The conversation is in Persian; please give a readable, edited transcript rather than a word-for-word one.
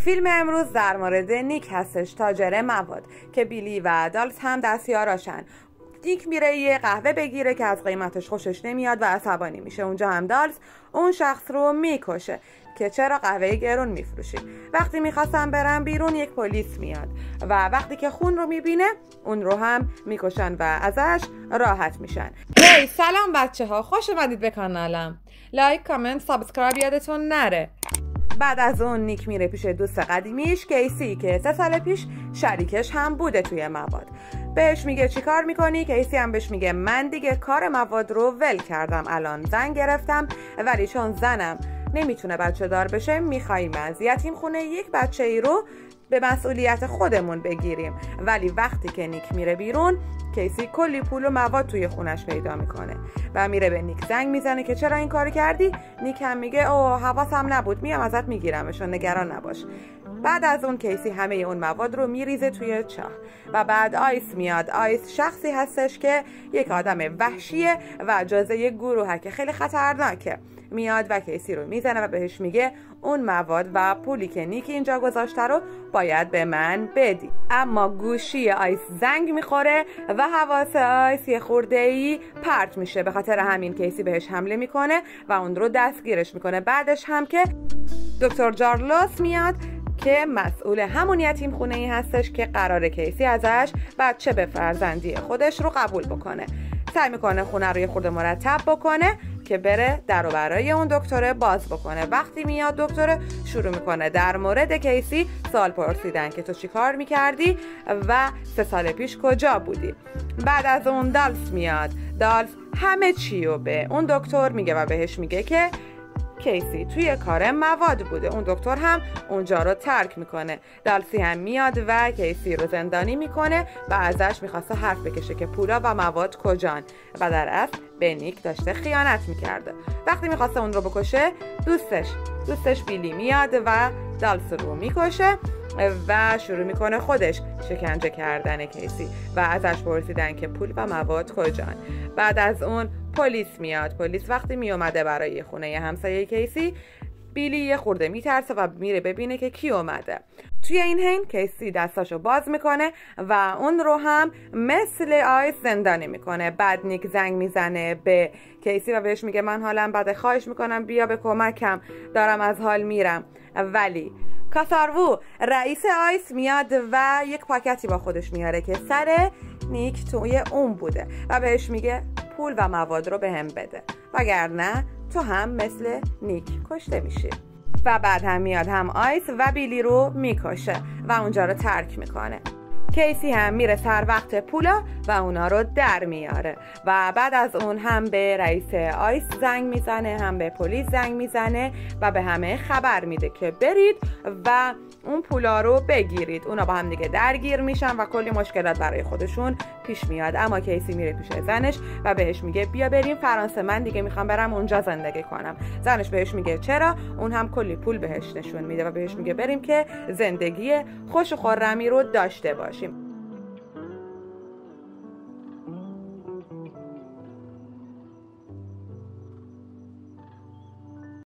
فیلم امروز در مورد نیک هستش، تاجر مواد که بیلی و دالس هم دستیاراشن. نیک میره یه قهوه بگیره که از قیمتش خوشش نمیاد و عصبانی میشه. اونجا هم دالس اون شخص رو میکشه که چرا قهوه گرون میفروشی. وقتی میخواستن برن بیرون یک پلیس میاد و وقتی که خون رو میبینه اون رو هم میکشن و ازش راحت میشن. هی سلام بچه ها، خوش اومدید به کانالم. لایک، کامنت، سابسکرایب یادتون نره. بعد از اون نیک میره پیش دوست قدیمیش کیسی که 3 سال پیش شریکش هم بوده توی مواد. بهش میگه چی کار میکنی؟ کیسی هم بهش میگه من دیگه کار مواد رو ول کردم، الان زن گرفتم، ولی چون زنم نمیتونه بچه دار بشه میخواییم از یتیم خونه یک بچه ای رو به مسئولیت خودمون بگیریم. ولی وقتی که نیک میره بیرون کیسی کلی پول و مواد توی خونش پیدا میکنه و میره به نیک زنگ میزنه که چرا این کار کردی؟ نیک هم میگه اوه حواسم نبود، میام ازت میگیرمشون، نگران نباش. بعد از اون کیسی همه اون مواد رو میریزه توی چاه و بعد آیس میاد. آیس شخصی هستش که یک آدم وحشیه و جزء یک گروهه که خیلی خطرناکه. میاد و کیسی رو میزنه و بهش میگه اون مواد و پولی که نیک اینجا گذاشته رو باید به من بدی. اما گوشی آیس زنگ میخوره و حواس آیس یه خورده‌ای پرت میشه. به خاطر همین کیسی بهش حمله میکنه و اون رو دستگیرش میکنه. بعدش هم که دکتر جارلوس میاد که مسئول همون یتیم خونه ای هستش که قراره کیسی ازش بچه به فرزندی خودش رو قبول بکنه. سعی میکنه خونه رو یه خورده مرتب بکنه که بره در و برای اون دکتره باز بکنه. وقتی میاد دکتره شروع میکنه در مورد کیسی سوال پرسیدن که تو چی کار میکردی و 3 سال پیش کجا بودی. بعد از اون دالس میاد. دالس همه چی رو به اون دکتر میگه و بهش میگه که کیسی توی کار مواد بوده. اون دکتر هم اونجا رو ترک میکنه. دالسی هم میاد و کیسی رو زندانی میکنه و ازش میخواسته حرف بکشه که پولا و مواد کجان و در اصل به نیک داشته خیانت میکرده. وقتی میخواسته اون رو بکشه دوستش بیلی میاد و دالس رو میکشه و شروع میکنه خودش شکنجه کردن کیسی و ازش پرسیدن که پول و مواد کجان. بعد از اون پلیس میاد. پلیس وقتی میومده برای خونه همسایه کیسی، بیلی یه خورده میترسه و میره ببینه که کی اومده. توی این حین کیسی دستاشو باز میکنه و اون رو هم مثل آیس زندانی میکنه. بعد نیک زنگ میزنه به کیسی و بهش میگه من حالم بده، خواهش میکنم بیا به کمکم، دارم از حال میرم. ولی کاساروو رئیس آیس میاد و یک پاکتی با خودش میاره که سر نیک توی اون بوده و بهش میگه پول و مواد رو به هم بده وگرنه تو هم مثل نیک کشته میشی. و بعد هم میاد هم آیس و بیلی رو میکشه و اونجا رو ترک میکنه. کیسی هم میره سر وقت پولا و اونا رو در میاره و بعد از اون هم به رئیس آیس زنگ میزنه، هم به پلیس زنگ میزنه و به همه خبر میده که برید و اون پولا رو بگیرید. اونا با هم دیگه درگیر میشن و کلی مشکلات برای خودشون پیش میاد. اما کیسی میره پیش زنش و بهش میگه بیا بریم فرانسه، من دیگه میخوام برم اونجا زندگی کنم. زنش بهش میگه چرا؟ اون هم کلی پول بهش نشون میده و بهش میگه بریم که زندگی خوش و خرمی رو داشته باش.